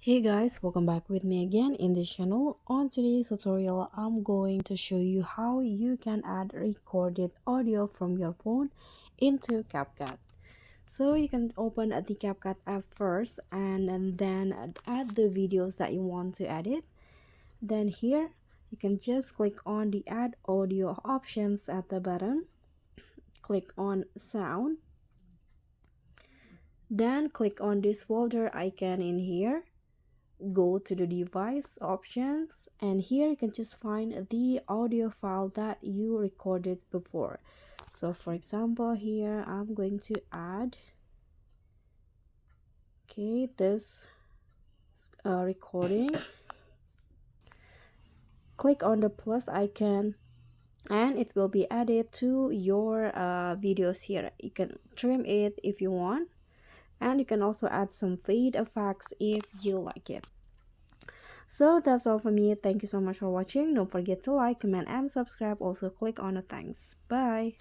Hey guys, welcome back with me again in this channel. On today's tutorial, I'm going to show you how you can add recorded audio from your phone into CapCut. So you can open the CapCut app first and then add the videos that you want to edit. Then here, you can just click on the add audio options at the bottom. Click on sound. Then click on this folder icon in here. Go to the device options, and here you can just find the audio file that you recorded before. So for example, here I'm going to add this recording. Click on the plus icon and it will be added to your videos. Here you can trim it if you want, and you can also add some fade effects if you like it. So that's all for me. Thank you so much for watching. Don't forget to like, comment, and subscribe. Also click on the thanks. Bye.